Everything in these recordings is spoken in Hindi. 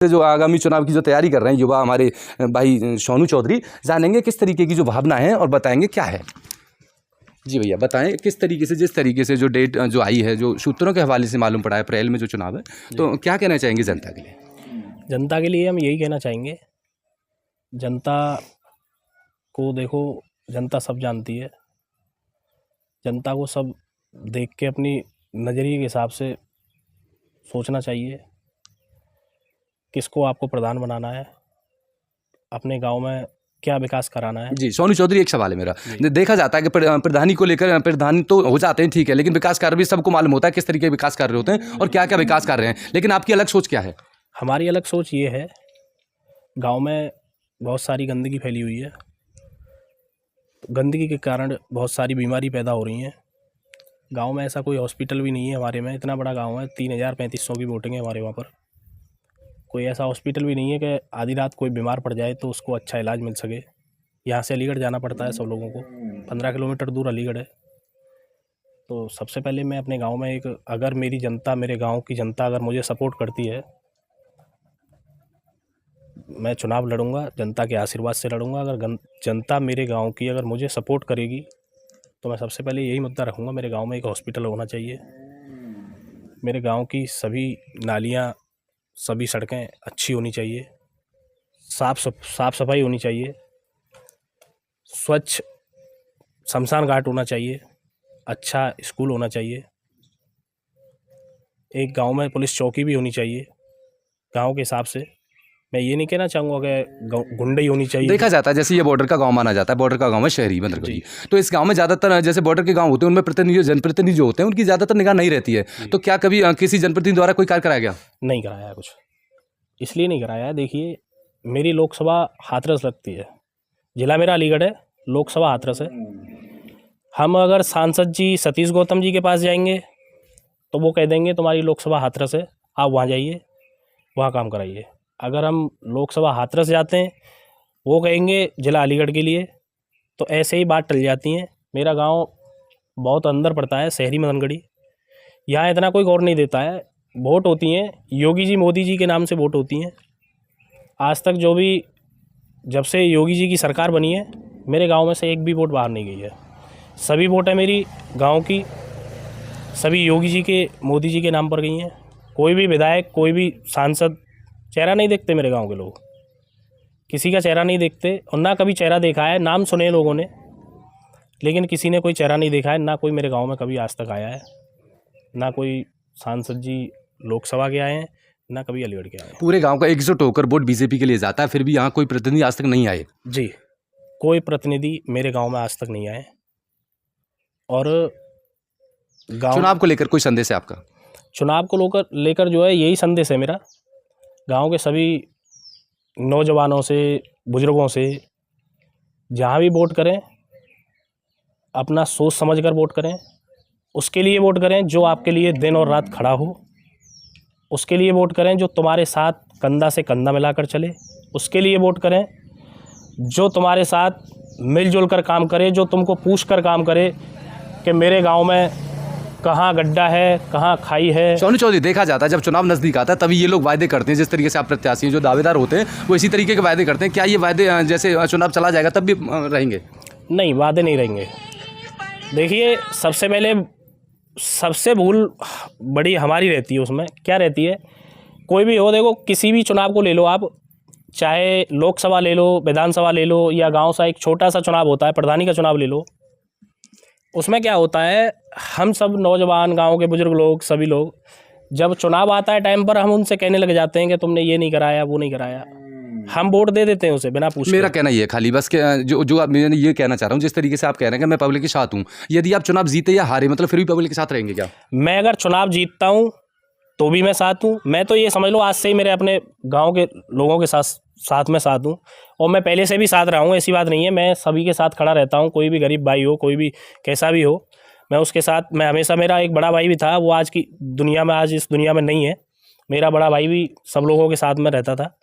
जो आगामी चुनाव की जो तैयारी कर रहे हैं युवा हमारे भाई सोनू चौधरी, जानेंगे किस तरीके की जो भावना है और बताएंगे क्या है। जी भैया बताएं किस तरीके से, जिस तरीके से जो डेट जो आई है, जो सूत्रों के हवाले से मालूम पड़ा है अप्रैल में जो चुनाव है, तो क्या कहना चाहेंगे जनता के लिए? जनता के लिए हम यही कहना चाहेंगे, जनता को देखो, जनता सब जानती है। जनता को सब देख के अपनी नज़रिए के हिसाब से सोचना चाहिए किसको आपको प्रधान बनाना है, अपने गांव में क्या विकास कराना है। जी सोनू चौधरी, एक सवाल है मेरा। देखा जाता है कि प्रधानी को लेकर प्रधानी तो हो जाते हैं, ठीक है, लेकिन विकास कार्य भी सबको मालूम होता है किस तरीके के विकास कार्य होते हैं और क्या क्या विकास कार्य हैं, लेकिन आपकी अलग सोच क्या है? हमारी अलग सोच ये है, गांव में बहुत सारी गंदगी फैली हुई है। गंदगी के कारण बहुत सारी बीमारी पैदा हो रही हैं। गांव में ऐसा कोई हॉस्पिटल भी नहीं है हमारे में, इतना बड़ा गांव है, 3,3500 की वोटिंग है हमारे वहाँ पर। कोई ऐसा हॉस्पिटल भी नहीं है कि आधी रात कोई बीमार पड़ जाए तो उसको अच्छा इलाज मिल सके। यहाँ से अलीगढ़ जाना पड़ता है सब लोगों को, 15 किलोमीटर दूर अलीगढ़ है। तो सबसे पहले मैं अपने गांव में अगर मेरी जनता, मेरे गांव की जनता अगर मुझे सपोर्ट करती है, मैं चुनाव लड़ूंगा, जनता के आशीर्वाद से लड़ूंगा। अगर जनता मेरे गांव की अगर मुझे सपोर्ट करेगी तो मैं सबसे पहले यही मुद्दा रखूंगा, मेरे गांव में एक हॉस्पिटल होना चाहिए। मेरे गांव की सभी नालियां, सभी सड़कें अच्छी होनी चाहिए, साफ सफाई होनी चाहिए, स्वच्छ शमशान घाट होना चाहिए, अच्छा स्कूल होना चाहिए, एक गांव में पुलिस चौकी भी होनी चाहिए गांव के हिसाब से। मैं ये नहीं कहना चाहूँगा कि गुंडे ही होनी चाहिए। देखा जाता है जैसे ये बॉर्डर का गांव माना जाता है, बॉर्डर का गांव है शहरी मतलब, तो इस गांव में ज़्यादातर जैसे बॉर्डर के गांव होते हैं उनमें प्रतिनिधि, जनप्रतिनिधि जो होते हैं उनकी ज़्यादातर निगाह नहीं रहती है, तो क्या कभी किसी जनप्रतिनिधि द्वारा कोई कार्य कराया गया? नहीं कराया है कुछ, इसलिए नहीं कराया है। देखिए, मेरी लोकसभा हाथरस लगती है, जिला मेरा अलीगढ़ है, लोकसभा हाथरस है। हम अगर सांसद जी सतीश गौतम जी के पास जाएंगे तो वो कह देंगे तुम्हारी लोकसभा हाथरस है, आप वहाँ जाइए, वहाँ काम कराइए। अगर हम लोकसभा हाथरस जाते हैं, वो कहेंगे जिला अलीगढ़ के लिए, तो ऐसे ही बात टल जाती है। मेरा गांव बहुत अंदर पड़ता है, शहरी मदनगढ़ी, यहाँ इतना कोई गौर नहीं देता है। वोट होती हैं योगी जी, मोदी जी के नाम से वोट होती हैं। आज तक जब से योगी जी की सरकार बनी है, मेरे गांव में से एक भी वोट बाहर नहीं गई है। सभी वोटें मेरी गांव की, सभी योगी जी के, मोदी जी के नाम पर गई हैं। कोई भी विधायक, कोई भी सांसद चेहरा नहीं देखते मेरे गांव के लोग, किसी का चेहरा नहीं देखते, और ना कभी चेहरा देखा है। नाम सुने लोगों ने, लेकिन किसी ने कोई चेहरा नहीं देखा है। ना कोई मेरे गांव में कभी आज तक आया है, ना कोई सांसद जी लोकसभा के आए हैं, ना कभी अलीगढ़ के आए हैं। पूरे गांव का 100 होकर वोट बीजेपी के लिए जाता है, फिर भी यहाँ कोई प्रतिनिधि आज तक नहीं आए? जी, कोई प्रतिनिधि मेरे गांव में आज तक नहीं आए। और चुनाव को लेकर कोई संदेश है आपका? चुनाव को लेकर जो है, यही संदेश है मेरा, गांव के सभी नौजवानों से, बुजुर्गों से, जहाँ भी वोट करें अपना सोच समझ कर वोट करें। उसके लिए वोट करें जो आपके लिए दिन और रात खड़ा हो, उसके लिए वोट करें जो तुम्हारे साथ कंधा से कंधा मिलाकर चले, उसके लिए वोट करें जो तुम्हारे साथ मिलजुल कर काम करे, जो तुमको पूछ कर काम करे कि मेरे गांव में कहाँ गड्ढा है, कहाँ खाई है। सोनू चौधरी, देखा जाता है जब चुनाव नज़दीक आता है तभी ये लोग वायदे करते हैं, जिस तरीके से आप प्रत्याशी हैं, जो दावेदार होते हैं वो इसी तरीके के वायदे करते हैं। क्या ये वायदे जैसे चुनाव चला जाएगा तब भी रहेंगे? नहीं, वादे नहीं रहेंगे। देखिए, सबसे पहले सबसे भूल बड़ी हमारी रहती है। उसमें क्या रहती है, कोई भी हो, देखो किसी भी चुनाव को ले लो आप, चाहे लोकसभा ले लो, विधानसभा ले लो, या गांव सा एक छोटा सा चुनाव होता है, प्रधानी का चुनाव ले लो। उसमें क्या होता है, हम सब नौजवान, गांव के बुजुर्ग लोग, सभी लोग, जब चुनाव आता है टाइम पर, हम उनसे कहने लग जाते हैं कि तुमने ये नहीं कराया, वो नहीं कराया। हम वोट दे देते हैं उसे बिना पूछे। मेरा कहना ये खाली बस जो मैं ये कहना चाह रहा हूँ, जिस तरीके से आप कह रहे हैं कि मैं पब्लिक के साथ हूँ, यदि आप चुनाव जीते या हारे, मतलब फिर भी पब्लिक के साथ रहेंगे क्या? मैं अगर चुनाव जीतता हूँ तो भी मैं साथ हूँ। मैं तो ये समझ लो आज से ही मेरे अपने गाँव के लोगों के साथ में साथ हूँ, और मैं पहले से भी साथ रहा हूँ। ऐसी बात नहीं है, मैं सभी के साथ खड़ा रहता हूँ। कोई भी गरीब भाई हो, कोई भी कैसा भी हो, मैं उसके साथ, मैं हमेशा, मेरा एक बड़ा भाई भी था, वो आज की दुनिया में, आज इस दुनिया में नहीं है। मेरा बड़ा भाई भी सब लोगों के साथ में रहता था।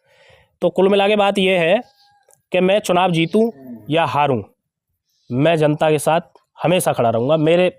तो कुल मिला के बात यह है कि मैं चुनाव जीतूं या हारूं, मैं जनता के साथ हमेशा खड़ा रहूँगा। मेरे